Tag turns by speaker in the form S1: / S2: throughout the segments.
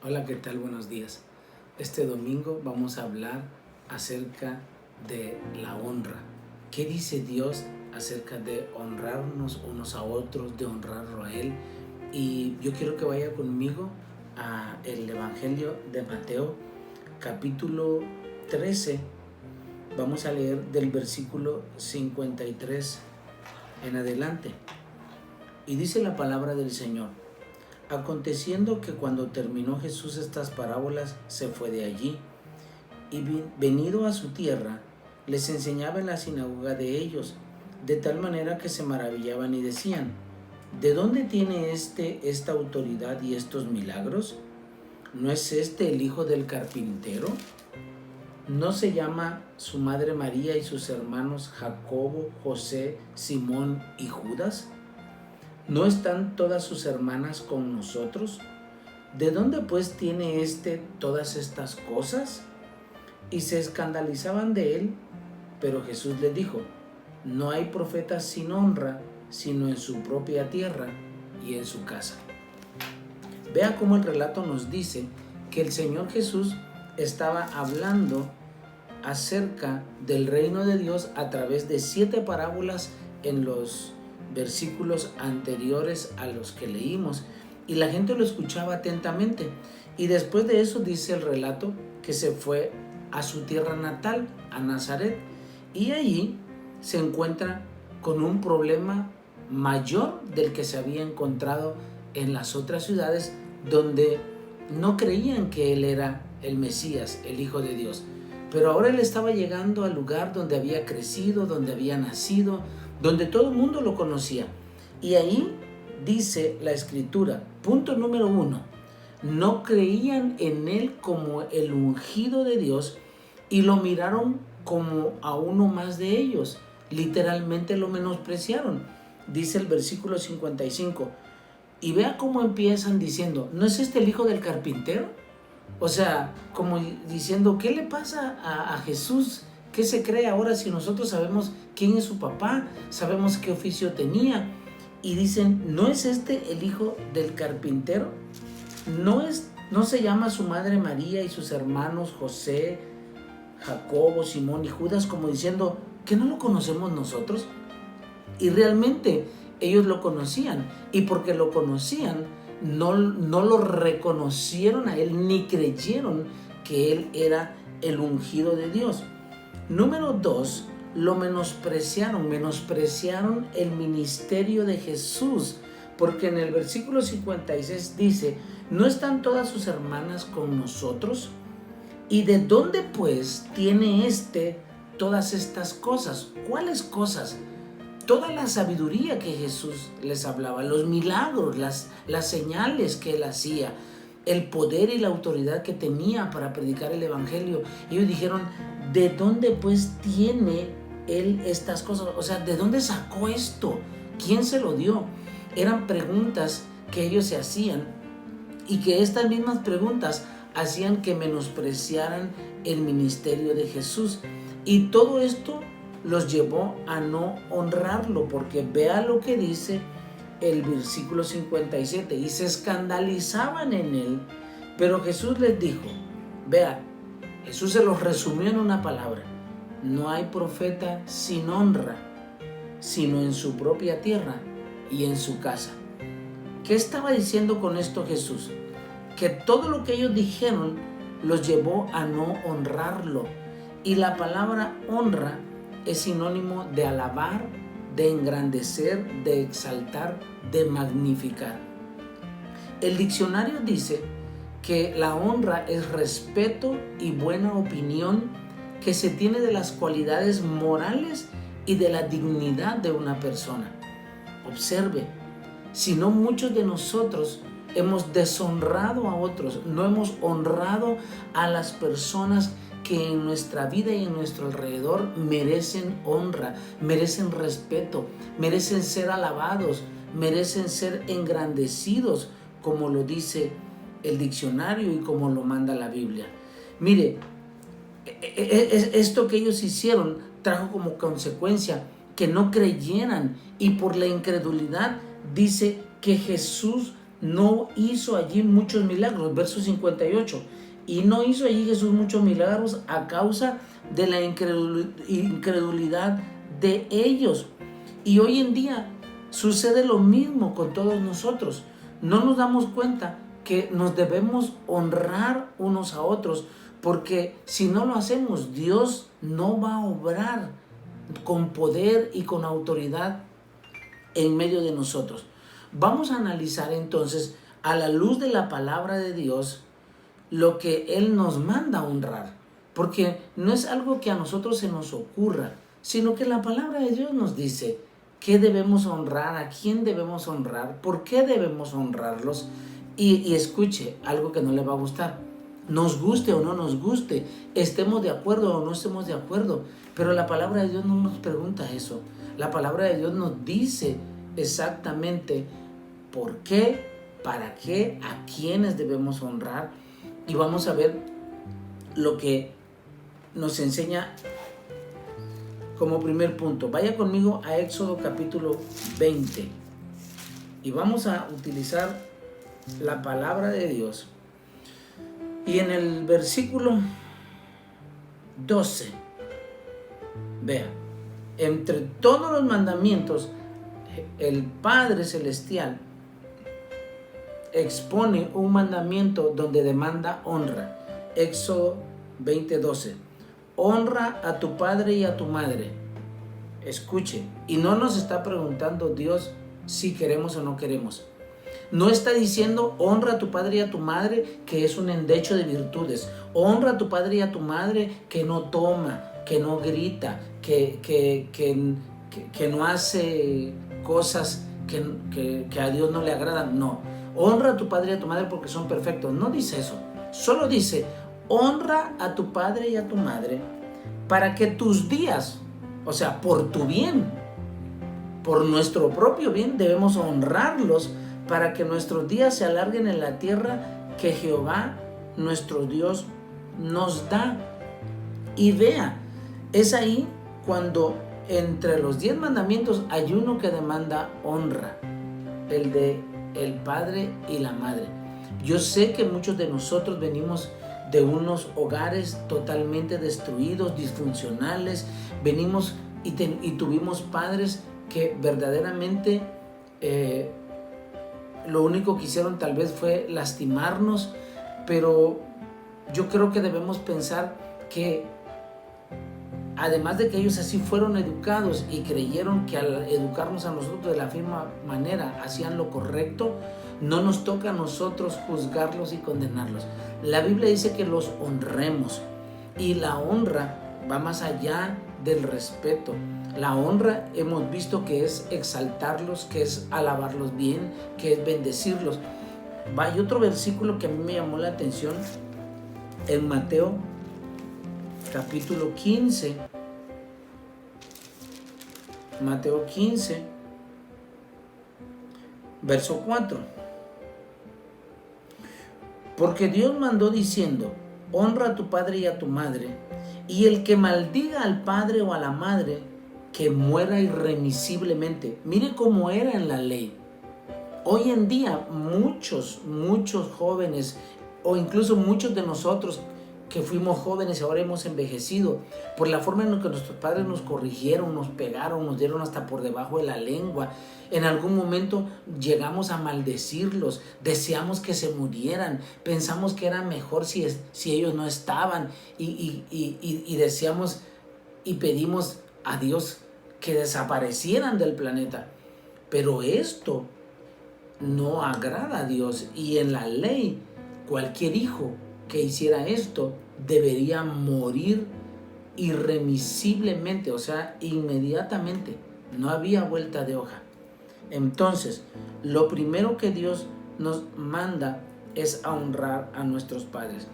S1: Hola, ¿qué tal? Buenos días. Este domingo vamos a hablar acerca de la honra. ¿Qué dice Dios acerca de honrarnos unos a otros, de honrarlo a Él? Y yo quiero que vaya conmigo a el Evangelio de Mateo, capítulo 13. Vamos a leer del versículo 53 en adelante. Y dice la palabra del Señor: Aconteciendo que cuando terminó Jesús estas parábolas, se fue de allí, y venido a su tierra, les enseñaba en la sinagoga de ellos, de tal manera que se maravillaban y decían: ¿de dónde tiene esta autoridad y estos milagros? ¿No es este el hijo del carpintero? ¿No se llama su madre María y sus hermanos Jacobo, José, Simón y Judas? ¿No están todas sus hermanas con nosotros? ¿De dónde pues tiene todas estas cosas? Y se escandalizaban de él, pero Jesús les dijo: no hay profeta sin honra, sino en su propia tierra y en su casa. Vea cómo el relato nos dice que el Señor Jesús estaba hablando acerca del reino de Dios a través de 7 parábolas en los versículos anteriores a los que leímos, y la gente lo escuchaba atentamente. Y después de eso dice el relato que se fue a su tierra natal, a Nazaret, y allí se encuentra con un problema mayor del que se había encontrado en las otras ciudades, donde no creían que él era el Mesías, el Hijo de Dios. Pero ahora él estaba llegando al lugar donde había crecido, donde había nacido, donde todo el mundo lo conocía. Y ahí dice la Escritura, punto número 1, no creían en él como el ungido de Dios y lo miraron como a uno más de ellos. Literalmente lo menospreciaron. Dice el versículo 55. Y vea cómo empiezan diciendo: ¿no es este el hijo del carpintero? O sea, como diciendo: ¿qué le pasa a Jesús? ¿Qué se cree ahora si nosotros sabemos quién es su papá? Sabemos qué oficio tenía. Y dicen: ¿no es este el hijo del carpintero? ¿No se llama su madre María y sus hermanos José, Jacobo, Simón y Judas? Como diciendo: ¿que no lo conocemos nosotros? Y realmente ellos lo conocían, y porque lo conocían, no lo reconocieron a él ni creyeron que él era el ungido de Dios. Número 2, lo menospreciaron el ministerio de Jesús, porque en el versículo 56 dice: ¿no están todas sus hermanas con nosotros? ¿Y de dónde pues tiene todas estas cosas? ¿Cuáles cosas? Toda la sabiduría que Jesús les hablaba, los milagros, las señales que él hacía, el poder y la autoridad que tenía para predicar el evangelio. Ellos dijeron: ¿de dónde pues tiene él estas cosas? O sea, ¿de dónde sacó esto? ¿Quién se lo dio? Eran preguntas que ellos se hacían, y que estas mismas preguntas hacían que menospreciaran el ministerio de Jesús. Y todo esto los llevó a no honrarlo, porque vea lo que dice el versículo 57: y se escandalizaban en él, pero Jesús les dijo, vea, Jesús se los resumió en una palabra: no hay profeta sin honra, sino en su propia tierra y en su casa. ¿Qué estaba diciendo con esto Jesús? Que todo lo que ellos dijeron los llevó a no honrarlo. Y la palabra honra es sinónimo de alabar, de engrandecer, de exaltar, de magnificar. El diccionario dice que la honra es respeto y buena opinión que se tiene de las cualidades morales y de la dignidad de una persona. Observe, si no, muchos de nosotros hemos deshonrado a otros, no hemos honrado a las personas que en nuestra vida y en nuestro alrededor merecen honra, merecen respeto, merecen ser alabados, merecen ser engrandecidos, como lo dice el diccionario y como lo manda la Biblia. Mire, esto que ellos hicieron trajo como consecuencia que no creyeran, y por la incredulidad dice que Jesús no hizo allí muchos milagros. Verso 58. Y no hizo allí Jesús muchos milagros a causa de la incredulidad de ellos. Y hoy en día sucede lo mismo con todos nosotros. No nos damos cuenta que nos debemos honrar unos a otros, porque si no lo hacemos, Dios no va a obrar con poder y con autoridad en medio de nosotros. Vamos a analizar entonces, a la luz de la palabra de Dios, lo que Él nos manda a honrar, porque no es algo que a nosotros se nos ocurra, sino que la palabra de Dios nos dice qué debemos honrar, a quién debemos honrar, por qué debemos honrarlos. Y escuche, algo que no le va a gustar, nos guste o no nos guste, estemos de acuerdo o no estemos de acuerdo, pero la palabra de Dios no nos pregunta eso. La palabra de Dios nos dice exactamente por qué, para qué, a quiénes debemos honrar. Y vamos a ver lo que nos enseña como primer punto. Vaya conmigo a Éxodo capítulo 20. Y vamos a utilizar la palabra de Dios. Y en el versículo 12, vea, entre todos los mandamientos, el Padre Celestial expone un mandamiento donde demanda honra. Éxodo 20:12. Honra a tu padre y a tu madre. Escuche, y no nos está preguntando Dios si queremos o no queremos. No está diciendo honra a tu padre y a tu madre, que es un endecho de virtudes. Honra a tu padre y a tu madre, que no toma, que no grita, que no hace cosas que a Dios no le agradan. No. Honra a tu padre y a tu madre porque son perfectos. No dice eso. Solo dice, honra a tu padre y a tu madre para que tus días, o sea, por tu bien, por nuestro propio bien, debemos honrarlos para que nuestros días se alarguen en la tierra que Jehová, nuestro Dios, nos da. Y vea, es ahí cuando entre los 10 mandamientos hay uno que demanda honra, el de el padre y la madre. Yo sé que muchos de nosotros venimos de unos hogares totalmente destruidos, disfuncionales. Venimos y tuvimos padres que verdaderamente lo único que hicieron tal vez fue lastimarnos, pero yo creo que debemos pensar que además de que ellos así fueron educados y creyeron que al educarnos a nosotros de la misma manera hacían lo correcto, no nos toca a nosotros juzgarlos y condenarlos. La Biblia dice que los honremos, y la honra va más allá del respeto. La honra hemos visto que es exaltarlos, que es alabarlos bien, que es bendecirlos. Hay otro versículo que a mí me llamó la atención en Mateo capítulo 15. Mateo 15, verso 4. Porque Dios mandó diciendo, honra a tu padre y a tu madre, y el que maldiga al padre o a la madre, que muera irremisiblemente. Mire cómo era en la ley. Hoy en día muchos jóvenes, o incluso muchos de nosotros que fuimos jóvenes y ahora hemos envejecido, por la forma en la que nuestros padres nos corrigieron, nos pegaron, nos dieron hasta por debajo de la lengua. En algún momento llegamos a maldecirlos, deseamos que se murieran, pensamos que era mejor si ellos no estaban, y deseamos y pedimos a Dios que desaparecieran del planeta. Pero esto no agrada a Dios, y en la ley cualquier hijo que hiciera esto debería morir irremisiblemente, o sea, inmediatamente. No había vuelta de hoja. Entonces, lo primero que Dios nos manda es a honrar a nuestros padres.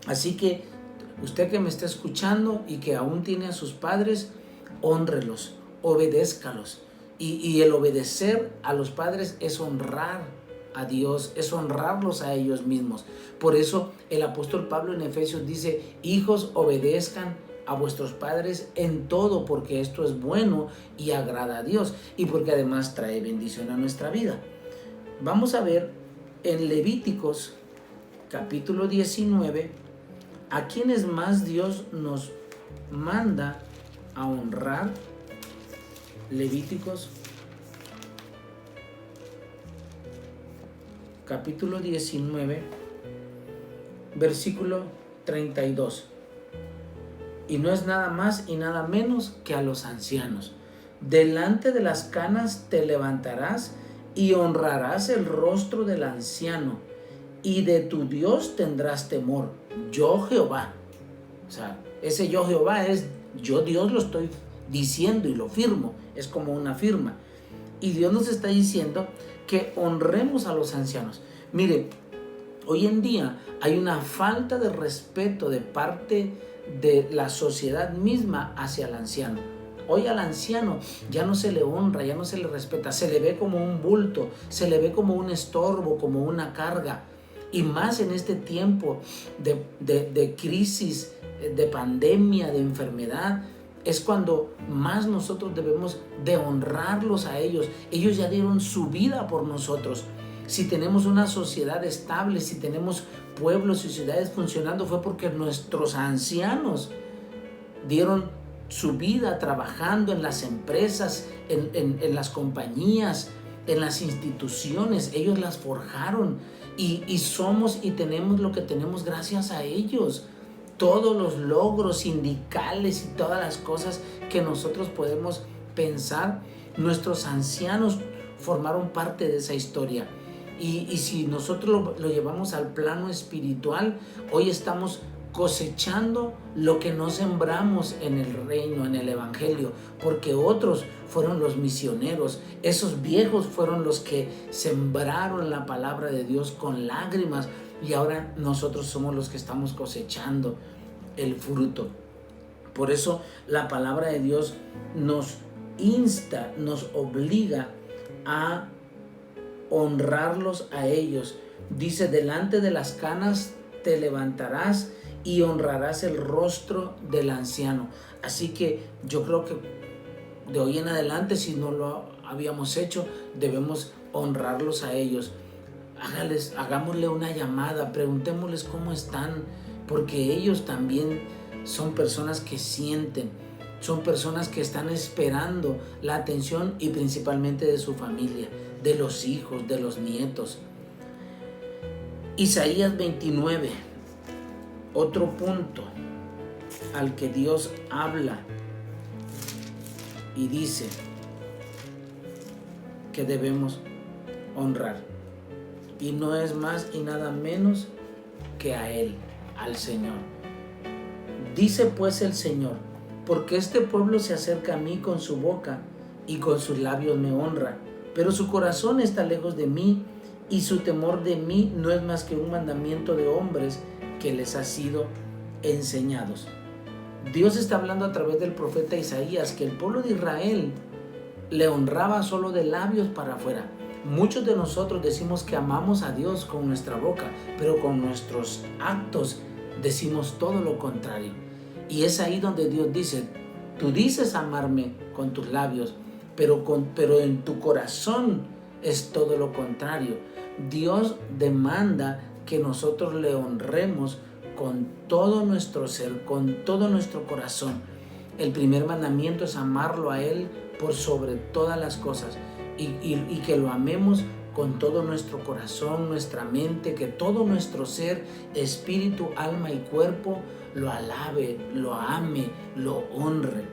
S1: Así que usted que me está escuchando y que aún tiene a sus padres, hónrelos, obedézcalos. Y el obedecer a los padres es honrar a Dios, es honrarlos a ellos mismos. Por eso el apóstol Pablo en Efesios dice, hijos, obedezcan a vuestros padres en todo, porque esto es bueno y agrada a Dios, y porque además trae bendición a nuestra vida. Vamos a ver en Levíticos capítulo 19, ¿a quiénes más Dios nos manda a honrar? Levíticos capítulo 19, versículo 32. Y no es nada más y nada menos que a los ancianos. Delante de las canas te levantarás y honrarás el rostro del anciano, y de tu Dios tendrás temor. Yo Jehová. O sea, ese yo Jehová es yo Dios, lo estoy diciendo y lo firmo. Es como una firma. Y Dios nos está diciendo que honremos a los ancianos. Mire, hoy en día hay una falta de respeto de parte de la sociedad misma hacia el anciano. Hoy al anciano ya no se le honra, ya no se le respeta, se le ve como un bulto, se le ve como un estorbo, como una carga. Y más en este tiempo de crisis, de pandemia, de enfermedad, es cuando más nosotros debemos de honrarlos a ellos. Ellos ya dieron su vida por nosotros. Si tenemos una sociedad estable, si tenemos pueblos y ciudades funcionando, fue porque nuestros ancianos dieron su vida trabajando en las empresas, en las compañías, en las instituciones. Ellos las forjaron y somos y tenemos lo que tenemos gracias a ellos. Todos los logros sindicales y todas las cosas que nosotros podemos pensar, nuestros ancianos formaron parte de esa historia. Y si nosotros lo llevamos al plano espiritual, hoy estamos cosechando lo que no sembramos en el reino, en el evangelio, porque otros fueron los misioneros. Esos viejos fueron los que sembraron la palabra de Dios con lágrimas, y ahora nosotros somos los que estamos cosechando el fruto. Por eso la palabra de Dios nos insta, nos obliga a honrarlos a ellos. Dice, delante de las canas te levantarás y honrarás el rostro del anciano. Así que yo creo que de hoy en adelante, si no lo habíamos hecho, debemos honrarlos a ellos. Hagámosle una llamada, preguntémosles cómo están, porque ellos también son personas que sienten, son personas que están esperando la atención y principalmente de su familia, de los hijos, de los nietos. Isaías 29, otro punto al que Dios habla y dice que debemos honrar. Y no es más y nada menos que a Él, al Señor. Dice pues el Señor, porque este pueblo se acerca a mí con su boca y con sus labios me honra, pero su corazón está lejos de mí y su temor de mí no es más que un mandamiento de hombres que les ha sido enseñados. Dios está hablando a través del profeta Isaías que el pueblo de Israel le honraba solo de labios para afuera. Muchos de nosotros decimos que amamos a Dios con nuestra boca, pero con nuestros actos decimos todo lo contrario. Y es ahí donde Dios dice, tú dices amarme con tus labios, pero en tu corazón es todo lo contrario. Dios demanda que nosotros le honremos con todo nuestro ser, con todo nuestro corazón. El primer mandamiento es amarlo a Él por sobre todas las cosas y que lo amemos con todo nuestro corazón, nuestra mente, que todo nuestro ser, espíritu, alma y cuerpo lo alabe, lo ame, lo honre.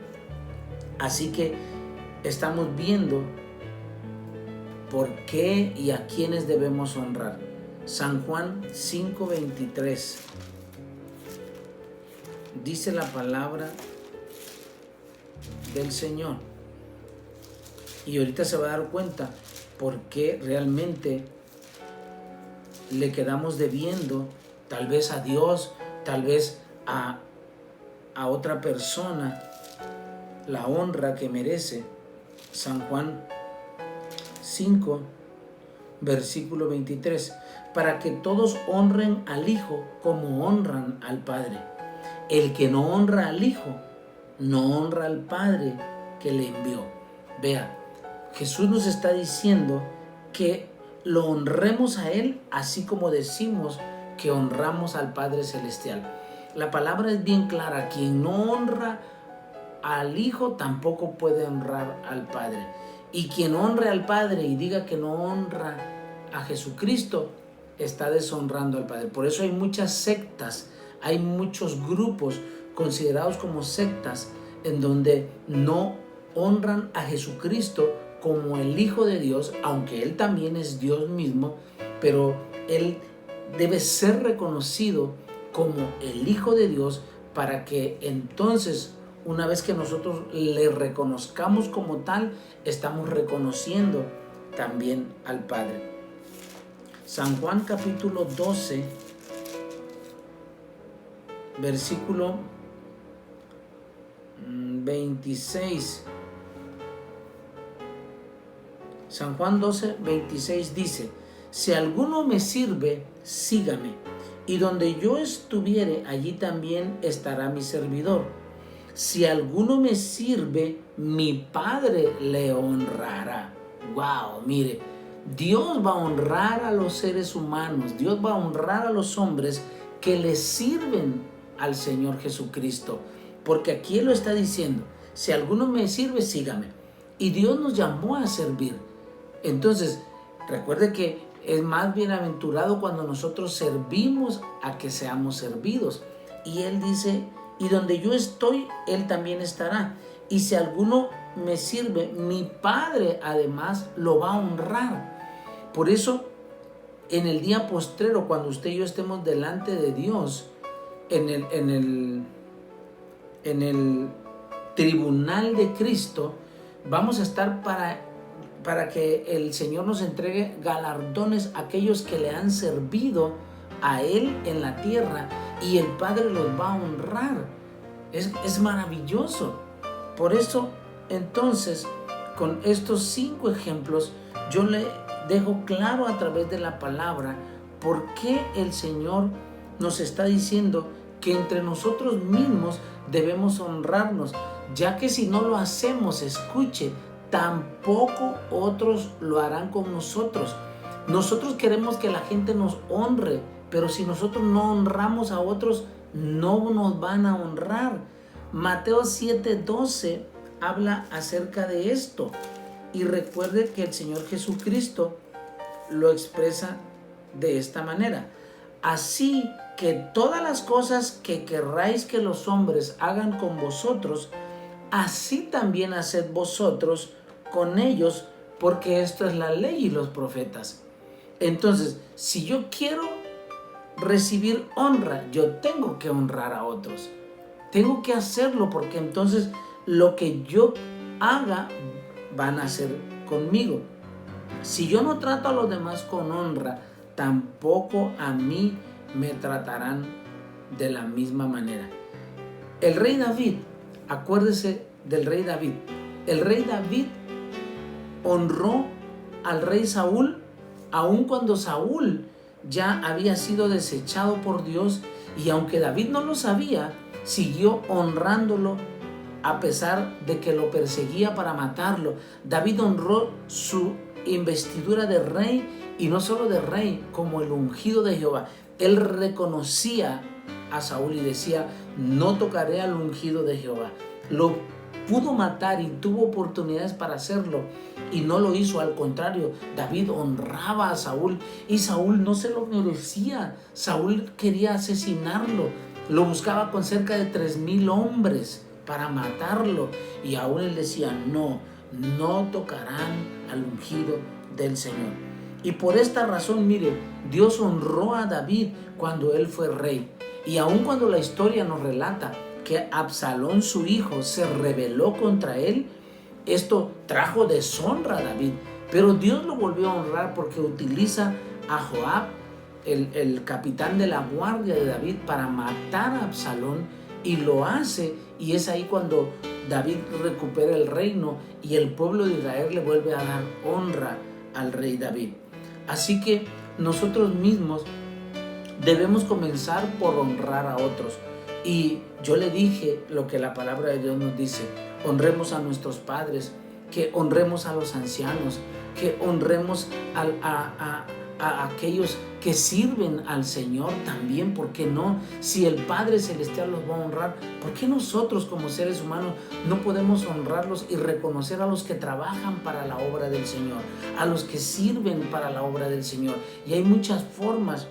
S1: Así que estamos viendo por qué y a quiénes debemos honrar. San Juan 5:23 dice la palabra del Señor. Y ahorita se va a dar cuenta por qué realmente le quedamos debiendo, tal vez a Dios, tal vez a otra persona, la honra que merece. San Juan 5, versículo 23. Para que todos honren al Hijo como honran al Padre. El que no honra al Hijo, no honra al Padre que le envió. Vea, Jesús nos está diciendo que lo honremos a Él, así como decimos que honramos al Padre Celestial. La palabra es bien clara: quien no honra al Hijo tampoco puede honrar al Padre. Y quien honre al Padre y diga que no honra a Jesucristo, está deshonrando al Padre. Por eso hay muchas sectas, hay muchos grupos considerados como sectas en donde no honran a Jesucristo como el Hijo de Dios, aunque Él también es Dios mismo, pero Él debe ser reconocido como el Hijo de Dios para que entonces, una vez que nosotros le reconozcamos como tal, estamos reconociendo también al Padre. San Juan capítulo 12, versículo 26. San Juan 12, 26 dice: si alguno me sirve, sígame, y donde yo estuviere, allí también estará mi servidor. Si alguno me sirve, mi Padre le honrará. Wow, mire, Dios va a honrar a los seres humanos, Dios va a honrar a los hombres que le sirven al Señor Jesucristo, porque aquí Él lo está diciendo: si alguno me sirve, sígame. Y Dios nos llamó a servir. Entonces, recuerde que es más bienaventurado cuando nosotros servimos a que seamos servidos. Y Él dice: y donde yo estoy, Él también estará. Y si alguno me sirve, mi Padre además lo va a honrar. Por eso, en el día postrero, cuando usted y yo estemos delante de Dios, en el tribunal de Cristo, vamos a estar para que el Señor nos entregue galardones a aquellos que le han servido a Él en la tierra, y el Padre los va a honrar. Es maravilloso. Por eso, entonces, con estos 5 ejemplos, yo le dejo claro a través de la palabra por qué el Señor nos está diciendo que entre nosotros mismos debemos honrarnos, ya que si no lo hacemos, escuche, tampoco otros lo harán con nosotros. Nosotros queremos que la gente nos honre, pero si nosotros no honramos a otros, no nos van a honrar. Mateo 7:12 habla acerca de esto. Y recuerde que el Señor Jesucristo lo expresa de esta manera: así que todas las cosas que querráis que los hombres hagan con vosotros, así también haced vosotros con ellos, porque esto es la ley y los profetas. Entonces, si yo quiero recibir honra, yo tengo que honrar a otros. Tengo que hacerlo, porque entonces lo que yo haga van a hacer conmigo. Si yo no trato a los demás con honra, tampoco a mí me tratarán de la misma manera. El rey David, acuérdese del rey David. El rey David honró al rey Saúl, aun cuando Saúl ya había sido desechado por Dios, y aunque David no lo sabía, siguió honrándolo a pesar de que lo perseguía para matarlo. David honró su investidura de rey, y no solo de rey, como el ungido de Jehová. Él reconocía a Saúl y decía: no tocaré al ungido de Jehová. Lo pudo matar y tuvo oportunidades para hacerlo, y no lo hizo. Al contrario, David honraba a Saúl, y Saúl no se lo merecía. Saúl quería asesinarlo, lo buscaba con cerca de 3,000 hombres para matarlo, y aún él decía: no tocarán al ungido del Señor. Y por esta razón, mire, Dios honró a David cuando él fue rey. Y aun cuando la historia nos relata que Absalón, su hijo, se rebeló contra él, esto trajo deshonra a David. Pero Dios lo volvió a honrar, porque utiliza a Joab, el capitán de la guardia de David, para matar a Absalón, y lo hace. Y es ahí cuando David recupera el reino, y el pueblo de Israel le vuelve a dar honra al rey David. Así que nosotros mismos debemos comenzar por honrar a otros. Y yo le dije lo que la palabra de Dios nos dice: honremos a nuestros padres, que honremos a los ancianos, que honremos a aquellos que sirven al Señor también, ¿por qué no? Si el Padre Celestial los va a honrar, ¿por qué nosotros como seres humanos no podemos honrarlos y reconocer a los que trabajan para la obra del Señor, a los que sirven para la obra del Señor? Y hay muchas formas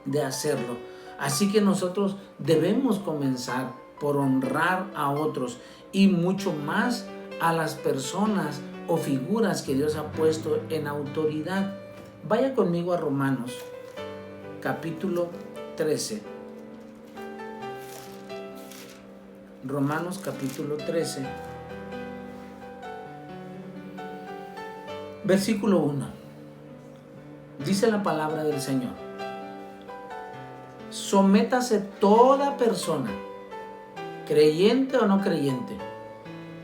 S1: de hacerlo. Así que nosotros debemos comenzar por honrar a otros y mucho más a las personas o figuras que Dios ha puesto en autoridad. Vaya conmigo a Romanos, capítulo 13. Romanos, capítulo 13, versículo 1. Dice la palabra del Señor: sométase toda persona, creyente o no creyente,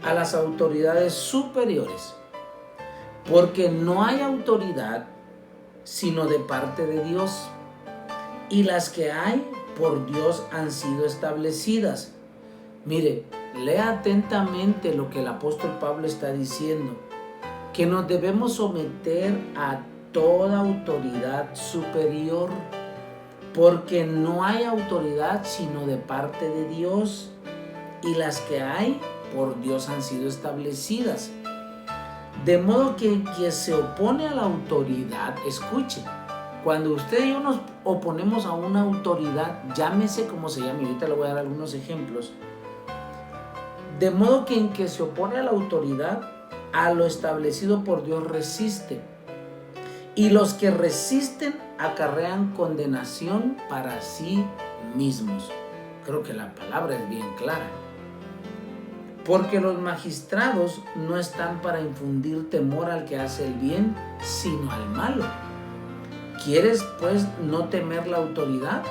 S1: a las autoridades superiores, porque no hay autoridad sino de parte de Dios, y las que hay por Dios han sido establecidas. Mire, lea atentamente lo que el apóstol Pablo está diciendo, que nos debemos someter a toda autoridad superior, porque no hay autoridad sino de parte de Dios, y las que hay por Dios han sido establecidas. De modo que quien se opone a la autoridad, escuche, cuando usted y yo nos oponemos a una autoridad, llámese como se llame, ahorita le voy a dar algunos ejemplos. De modo que en que se opone a la autoridad, a lo establecido por Dios resiste. Y los que resisten acarrean condenación para sí mismos. Creo que la palabra es bien clara. Porque los magistrados no están para infundir temor al que hace el bien, sino al malo. ¿Quieres pues no temer la autoridad?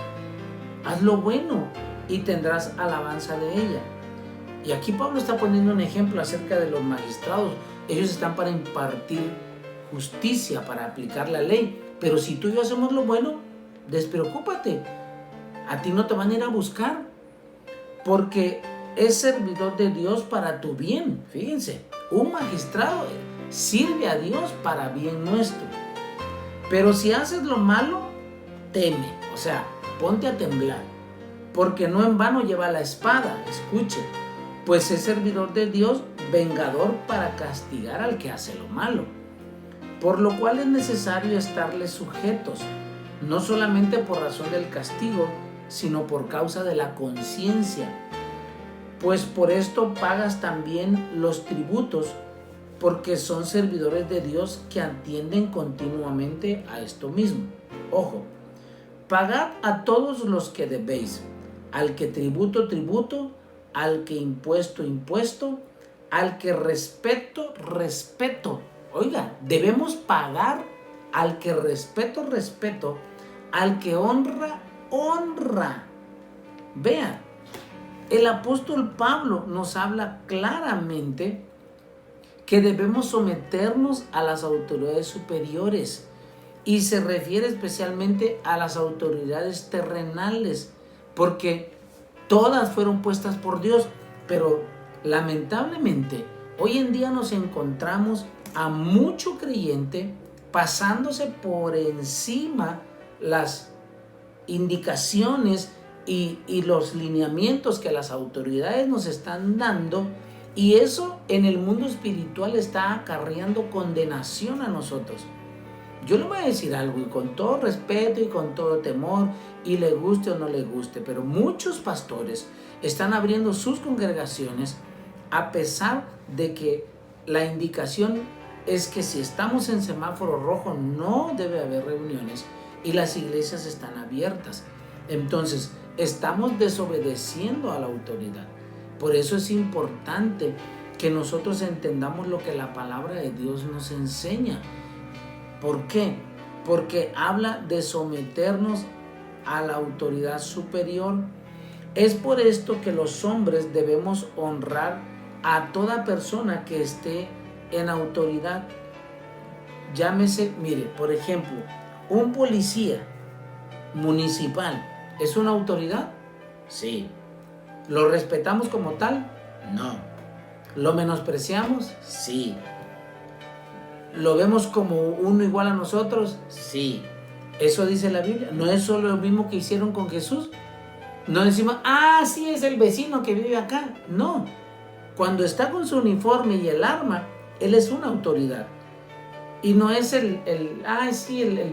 S1: Haz lo bueno y tendrás alabanza de ella. Y aquí Pablo está poniendo un ejemplo acerca de los magistrados. Ellos están para impartir justicia, para aplicar la ley. Pero si tú y yo hacemos lo bueno, despreocúpate. A ti no te van a ir a buscar, porque es servidor de Dios para tu bien. Fíjense, un magistrado sirve a Dios para bien nuestro. Pero si haces lo malo, teme, o sea, ponte a temblar, porque no en vano lleva la espada. Escuche, pues es servidor de Dios, vengador para castigar al que hace lo malo. Por lo cual es necesario estarles sujetos, no solamente por razón del castigo, sino por causa de la conciencia. Pues por esto pagas también los tributos, porque son servidores de Dios que atienden continuamente a esto mismo. Ojo, pagad a todos los que debéis, al que tributo, tributo, al que impuesto, impuesto, al que respeto, respeto. Oiga, debemos pagar al que respeto, respeto, al que honra, honra. Vean, el apóstol Pablo nos habla claramente que debemos someternos a las autoridades superiores, y se refiere especialmente a las autoridades terrenales, porque todas fueron puestas por Dios, pero lamentablemente hoy en día nos encontramos a mucho creyente pasándose por encima las indicaciones y los lineamientos que las autoridades nos están dando, y eso en el mundo espiritual está acarreando condenación a nosotros. Yo le voy a decir algo, y con todo respeto y con todo temor, y le guste o no le guste, pero muchos pastores están abriendo sus congregaciones a pesar de que la indicación es que si estamos en semáforo rojo no debe haber reuniones, y las iglesias están abiertas. Entonces estamos desobedeciendo a la autoridad. Por eso es importante que nosotros entendamos lo que la palabra de Dios nos enseña. ¿Por qué? Porque habla de someternos a la autoridad superior. Es por esto que los hombres debemos honrar a toda persona que esté en autoridad. Llámese, mire, por ejemplo, un policía municipal, ¿es una autoridad? Sí. ¿Lo respetamos como tal? No. ¿Lo menospreciamos? Sí. ¿Lo vemos como uno igual a nosotros? Sí. Eso dice la Biblia. No es solo lo mismo que hicieron con Jesús. No decimos, sí, es el vecino que vive acá. No. Cuando está con su uniforme y el arma, él es una autoridad. Y no es el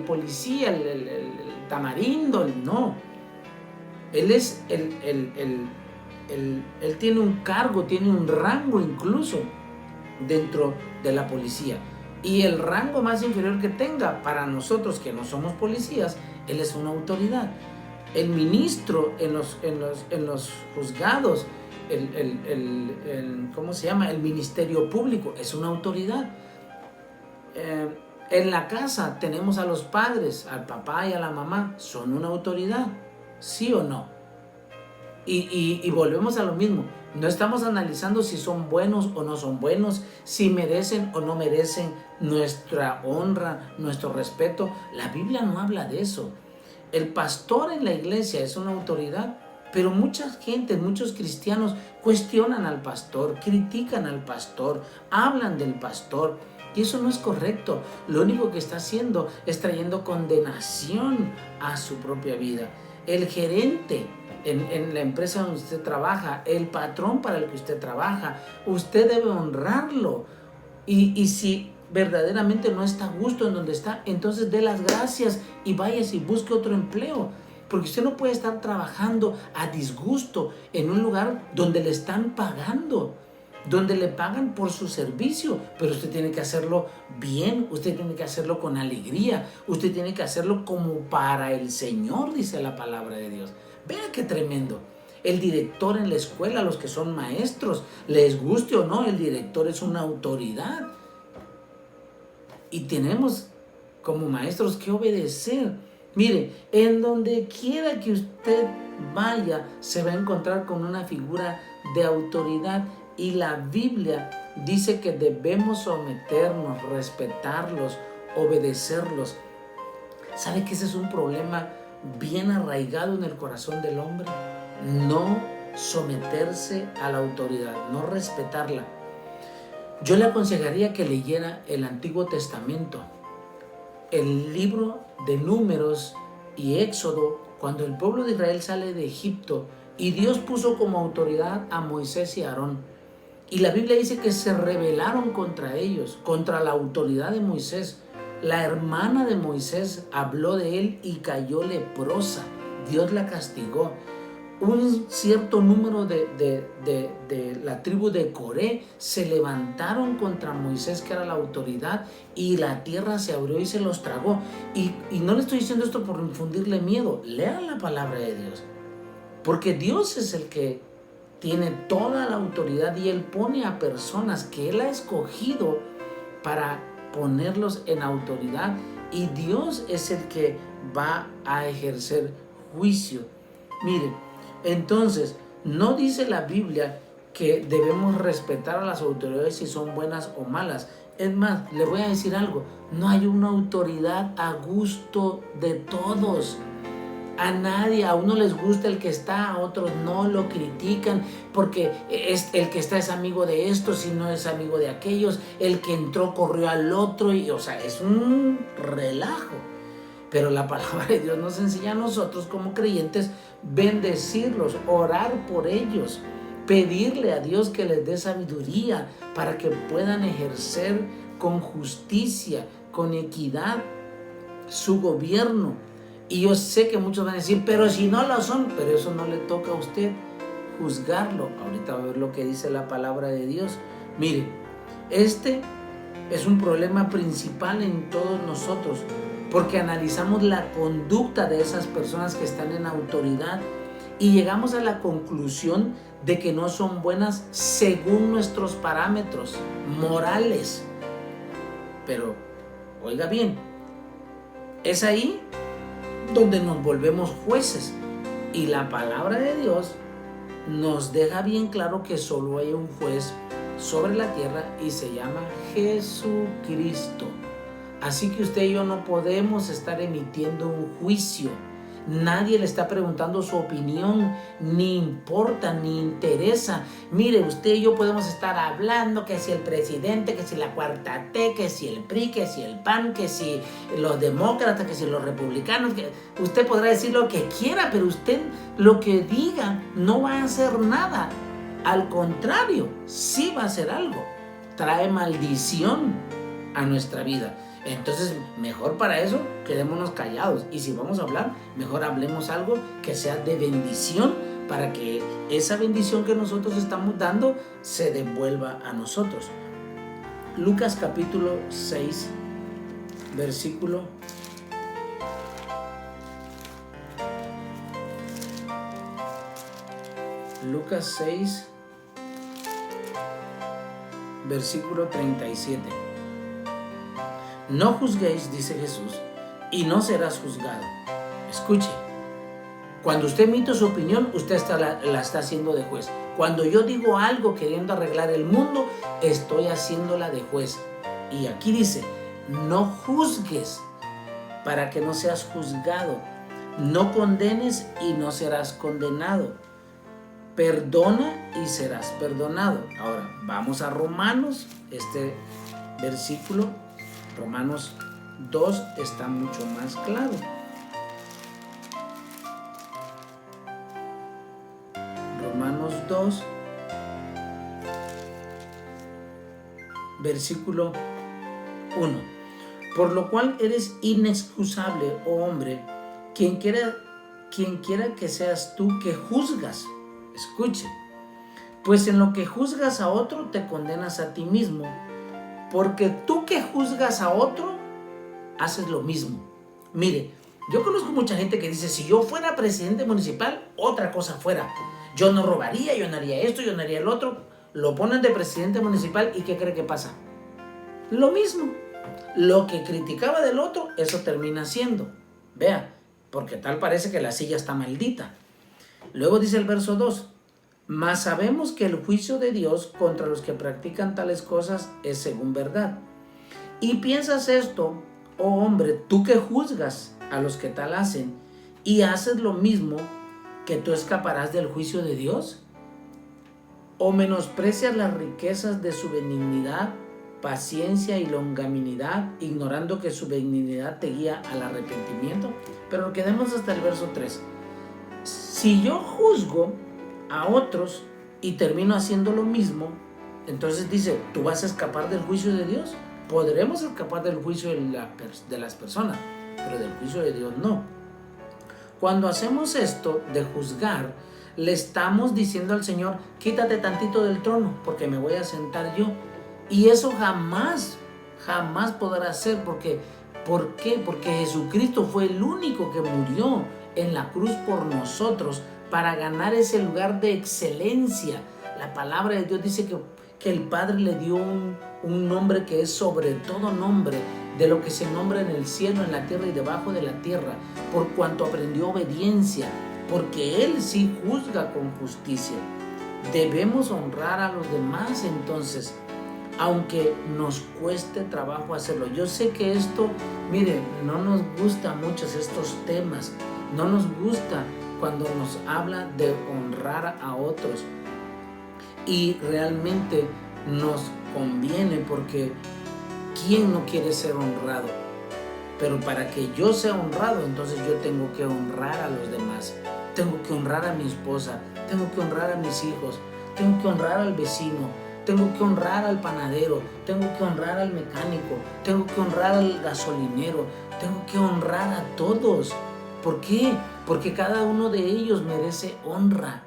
S1: policía, el tamarindo, no. Él es él tiene un cargo, tiene un rango incluso dentro de la policía. Y el rango más inferior que tenga, para nosotros que no somos policías, él es una autoridad. El ministro en los juzgados, ¿cómo se llama? El ministerio público es una autoridad. En la casa tenemos a los padres, al papá y a la mamá, son una autoridad, ¿sí o no? Y volvemos a lo mismo. No estamos analizando si son buenos o no son buenos, si merecen o no merecen nuestra honra, nuestro respeto. La Biblia no habla de eso. El pastor en la iglesia es una autoridad, pero mucha gente, muchos cristianos cuestionan al pastor, critican al pastor, hablan del pastor. Y eso no es correcto. Lo único que está haciendo es trayendo condenación a su propia vida. El gerente en la empresa donde usted trabaja, el patrón para el que usted trabaja, usted debe honrarlo. Y si verdaderamente no está a gusto en donde está, entonces dé las gracias y váyase y busque otro empleo. Porque usted no puede estar trabajando a disgusto en un lugar donde le están pagando, donde le pagan por su servicio, pero usted tiene que hacerlo bien, usted tiene que hacerlo con alegría, usted tiene que hacerlo como para el Señor, dice la palabra de Dios. Vea qué tremendo. El director en la escuela, los que son maestros, les guste o no, el director es una autoridad. Y tenemos como maestros que obedecer. Mire, en donde quiera que usted vaya, se va a encontrar con una figura de autoridad. Y la Biblia dice que debemos someternos, respetarlos, obedecerlos. ¿Sabe que ese es un problema bien arraigado en el corazón del hombre? No someterse a la autoridad, no respetarla. Yo le aconsejaría que leyera el Antiguo Testamento, el libro de Números y Éxodo, cuando el pueblo de Israel sale de Egipto y Dios puso como autoridad a Moisés y a Aarón. Y la Biblia dice que se rebelaron contra ellos, contra la autoridad de Moisés. La hermana de Moisés habló de él y cayó leprosa. Dios la castigó. Un cierto número de la tribu de Coré se levantaron contra Moisés, que era la autoridad, y la tierra se abrió y se los tragó. Y no le estoy diciendo esto por infundirle miedo. Lean la palabra de Dios. Porque Dios es el que tiene toda la autoridad y Él pone a personas que Él ha escogido para ponerlos en autoridad, y Dios es el que va a ejercer juicio. Mire, entonces, no dice la Biblia que debemos respetar a las autoridades si son buenas o malas. Es más, le voy a decir algo, no hay una autoridad a gusto de todos. A nadie, a uno les gusta el que está, a otros no, lo critican porque el que está es amigo de estos y no es amigo de aquellos, el que entró corrió al otro, y, o sea, es un relajo. Pero la palabra de Dios nos enseña a nosotros como creyentes bendecirlos, orar por ellos, pedirle a Dios que les dé sabiduría para que puedan ejercer con justicia, con equidad su gobierno. Y yo sé que muchos van a decir, pero si no lo son, pero eso no le toca a usted juzgarlo. Ahorita va a ver lo que dice la palabra de Dios. Mire, este es un problema principal en todos nosotros, porque analizamos la conducta de esas personas que están en autoridad y llegamos a la conclusión de que no son buenas según nuestros parámetros morales. Pero, oiga bien, es ahí donde nos volvemos jueces, y la palabra de Dios nos deja bien claro que solo hay un juez sobre la tierra y se llama Jesucristo. Así que usted y yo no podemos estar emitiendo un juicio Nadie le está preguntando su opinión, ni importa, ni interesa. Mire, usted y yo podemos estar hablando que si el presidente, que si la cuarta T, que si el PRI, que si el PAN, que si los demócratas, que si los republicanos. Usted podrá decir lo que quiera, pero usted lo que diga no va a hacer nada. Al contrario, sí va a hacer algo. Trae maldición a nuestra vida. Entonces, mejor para eso, quedémonos callados. Y si vamos a hablar, mejor hablemos algo que sea de bendición, para que esa bendición que nosotros estamos dando se devuelva a nosotros. Lucas capítulo 6, versículo 37. No juzguéis, dice Jesús, y no serás juzgado. Escuche, cuando usted emite su opinión, usted la está haciendo de juez. Cuando yo digo algo queriendo arreglar el mundo, estoy haciéndola de juez. Y aquí dice, no juzgues para que no seas juzgado. No condenes y no serás condenado. Perdona y serás perdonado. Ahora, vamos a Romanos, este versículo, Romanos 2 está mucho más claro. Romanos 2, versículo 1. Por lo cual eres inexcusable, oh hombre, quien quiera que seas tú que juzgas. Escuche, pues en lo que juzgas a otro te condenas a ti mismo, porque tú que juzgas a otro haces lo mismo. Mire, yo conozco mucha gente que dice, si yo fuera presidente municipal, otra cosa fuera. Yo no robaría, yo no haría esto, yo no haría el otro. Lo ponen de presidente municipal y ¿qué cree que pasa? Lo mismo. Lo que criticaba del otro, eso termina siendo. Vea, porque tal parece que la silla está maldita. Luego dice el verso 2, mas sabemos que el juicio de Dios contra los que practican tales cosas es según verdad. Y piensas esto, oh hombre, tú que juzgas a los que tal hacen y haces lo mismo, ¿que tú escaparás del juicio de Dios? ¿O menosprecias las riquezas de su benignidad, paciencia y longanimidad, ignorando que su benignidad te guía al arrepentimiento? Pero quedemos hasta el verso 3. Si yo juzgo a otros y termino haciendo lo mismo, entonces dice, ¿tú vas a escapar del juicio de Dios? Podremos escapar del juicio de las personas, pero del juicio de Dios no. Cuando hacemos esto de juzgar, le estamos diciendo al Señor, quítate tantito del trono, porque me voy a sentar yo. Y eso jamás podrá ser, porque ¿por qué? Porque Jesucristo fue el único que murió en la cruz por nosotros para ganar ese lugar de excelencia. La palabra de Dios dice que el Padre le dio un nombre que es sobre todo nombre, de lo que se nombra en el cielo, en la tierra y debajo de la tierra, por cuanto aprendió obediencia, porque Él sí juzga con justicia. Debemos honrar a los demás entonces, aunque nos cueste trabajo hacerlo. Yo sé que esto, miren, no nos gusta mucho estos temas, no nos gusta cuando nos habla de honrar a otros, y realmente nos conviene, porque ¿quién no quiere ser honrado? Pero para que yo sea honrado, entonces yo tengo que honrar a los demás. Tengo que honrar a mi esposa, tengo que honrar a mis hijos, tengo que honrar al vecino, tengo que honrar al panadero, tengo que honrar al mecánico, tengo que honrar al gasolinero, tengo que honrar a todos. ¿Por qué? Porque cada uno de ellos merece honra.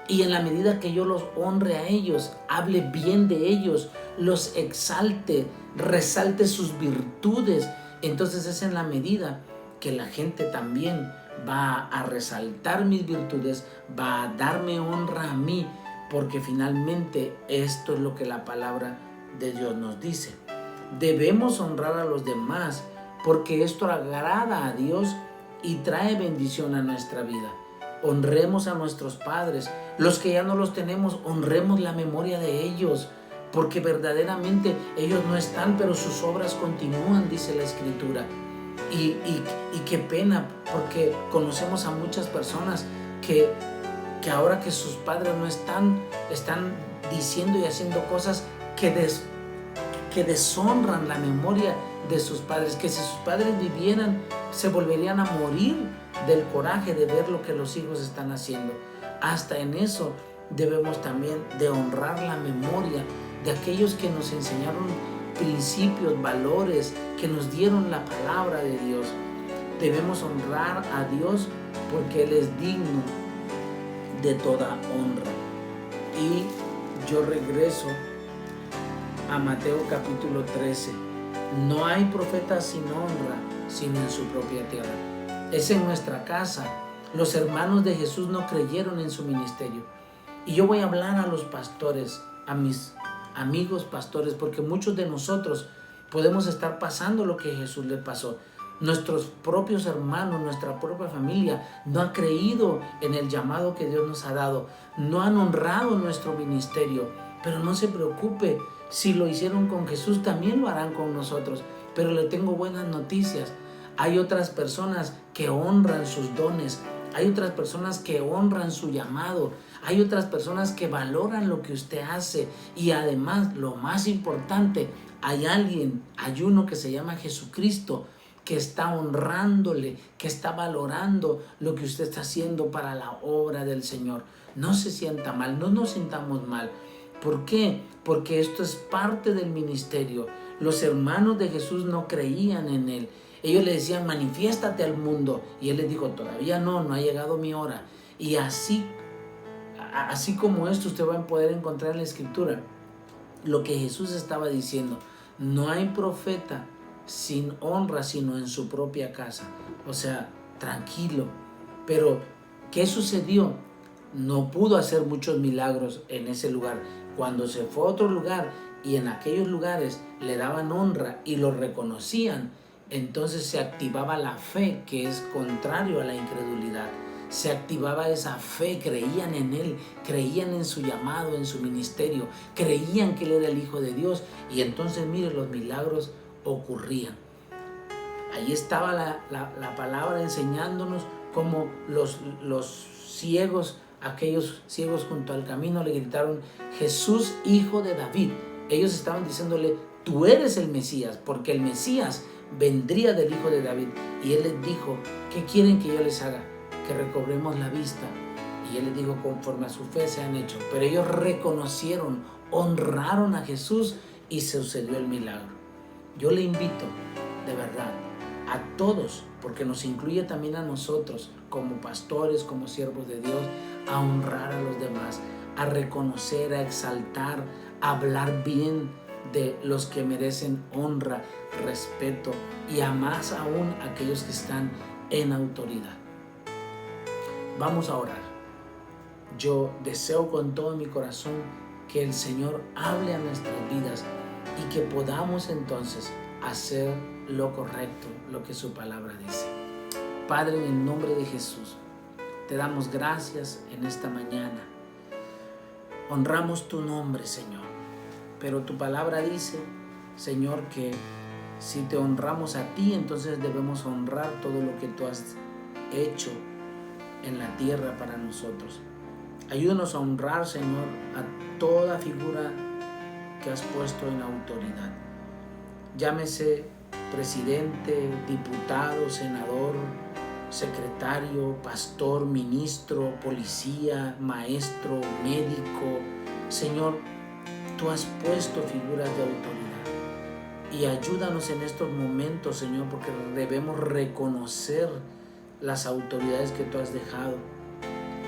S1: Y en la medida que yo los honre a ellos, hable bien de ellos, los exalte, resalte sus virtudes, entonces es en la medida que la gente también va a resaltar mis virtudes, va a darme honra a mí, porque finalmente esto es lo que la palabra de Dios nos dice. Debemos honrar a los demás, porque esto agrada a Dios y trae bendición a nuestra vida. Honremos a nuestros padres. Los que ya no los tenemos, honremos la memoria de ellos, porque verdaderamente ellos no están, pero sus obras continúan, dice la Escritura. Y qué pena, porque conocemos a muchas personas que ahora que sus padres no están diciendo y haciendo cosas que deshonran la memoria de sus padres, que si sus padres vivieran se volverían a morir del coraje de ver lo que los hijos están haciendo. Hasta en eso debemos también de honrar la memoria de aquellos que nos enseñaron principios, valores, que nos dieron la palabra de Dios. Debemos honrar a Dios porque Él es digno de toda honra. Y yo regreso a Mateo capítulo 13. No hay profeta sin honra, sino en su propia tierra. Es en nuestra casa. Los hermanos de Jesús no creyeron en su ministerio. Y yo voy a hablar a los pastores, a mis amigos pastores, porque muchos de nosotros podemos estar pasando lo que Jesús le pasó. Nuestros propios hermanos, nuestra propia familia no ha creído en el llamado que Dios nos ha dado, no han honrado nuestro ministerio, pero no se preocupe, si lo hicieron con Jesús también lo harán con nosotros. Pero le tengo buenas noticias, hay otras personas que honran sus dones, hay otras personas que honran su llamado, hay otras personas que valoran lo que usted hace, y además, lo más importante, hay uno que se llama Jesucristo, que está honrándole, que está valorando lo que usted está haciendo para la obra del Señor. No se sienta mal, no nos sintamos mal. ¿Por qué? Porque esto es parte del ministerio. Los hermanos de Jesús no creían en Él. Ellos le decían, manifiéstate al mundo. Y Él les dijo, todavía no ha llegado mi hora. Y así como esto usted va a poder encontrar en la Escritura lo que Jesús estaba diciendo. No hay profeta sin honra, sino en su propia casa. O sea, tranquilo. Pero, ¿qué sucedió? No pudo hacer muchos milagros en ese lugar. Cuando se fue a otro lugar y en aquellos lugares le daban honra y lo reconocían, entonces se activaba la fe, que es contrario a la incredulidad. Se activaba esa fe, creían en Él, creían en su llamado, en su ministerio, creían que Él era el Hijo de Dios, y entonces mire, los milagros ocurrían. Ahí estaba la palabra enseñándonos cómo los ciegos, aquellos ciegos junto al camino, le gritaron, Jesús, hijo de David. Ellos estaban diciéndole, tú eres el Mesías, porque el Mesías vendría del hijo de David. Y Él les dijo, ¿qué quieren que yo les haga? Que recobremos la vista. Y Él les dijo, conforme a su fe se han hecho. Pero ellos reconocieron, honraron a Jesús y sucedió el milagro. Yo le invito, de verdad, a todos, porque nos incluye también a nosotros, como pastores, como siervos de Dios, a honrar a los demás, a reconocer, a exaltar, a hablar bien de los que merecen honra, respeto, y a más aún aquellos que están en autoridad. Vamos a orar. Yo deseo con todo mi corazón que el Señor hable a nuestras vidas y que podamos entonces hacer lo correcto, lo que su palabra dice. Padre, en el nombre de Jesús, te damos gracias en esta mañana. Honramos tu nombre, Señor. Pero tu palabra dice, Señor, que si te honramos a ti, entonces debemos honrar todo lo que tú has hecho en la tierra para nosotros. Ayúdanos a honrar, Señor, a toda figura que has puesto en autoridad. Llámese presidente, diputado, senador, secretario, pastor, ministro, policía, maestro, médico. Señor, tú has puesto figuras de autoridad. Y ayúdanos en estos momentos, Señor, porque debemos reconocer las autoridades que tú has dejado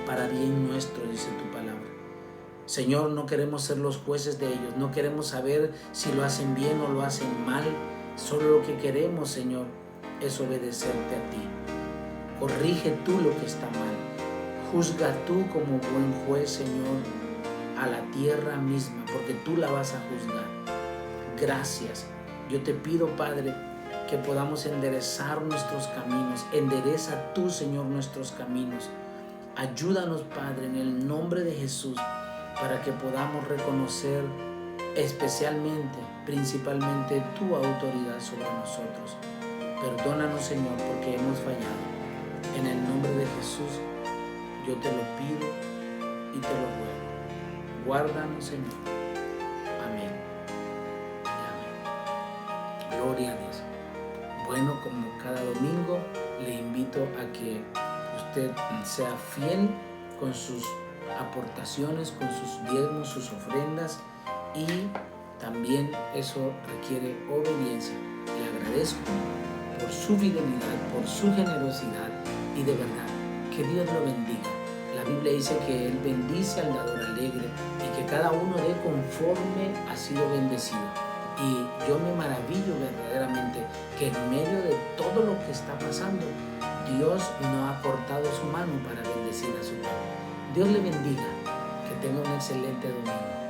S1: para bien nuestro, dice tu palabra. Señor, no queremos ser los jueces de ellos, no queremos saber si lo hacen bien o lo hacen mal. Solo lo que queremos, Señor, es obedecerte a ti. Corrige tú lo que está mal. Juzga tú como buen juez, Señor, a la tierra misma, porque tú la vas a juzgar. Gracias. Yo te pido, Padre, que podamos enderezar nuestros caminos. Endereza tú, Señor, nuestros caminos. Ayúdanos, Padre, en el nombre de Jesús, para que podamos reconocer especialmente, principalmente tu autoridad sobre nosotros. Perdónanos, Señor, porque hemos fallado. En el nombre de Jesús, yo te lo pido y te lo ruego. Guárdanos, Señor. Amén. Amén. Gloria a Dios. Bueno, como cada domingo, le invito a que usted sea fiel con sus aportaciones, con sus diezmos, sus ofrendas, y también eso requiere obediencia. Le agradezco por su fidelidad, por su generosidad, y de verdad, que Dios lo bendiga. La Biblia dice que Él bendice al dador alegre y que cada uno dé conforme ha sido bendecido. Y yo me maravillo verdaderamente que en medio de todo lo que está pasando, Dios no ha cortado su mano para bendecir a su pueblo. Dios le bendiga, que tenga un excelente domingo.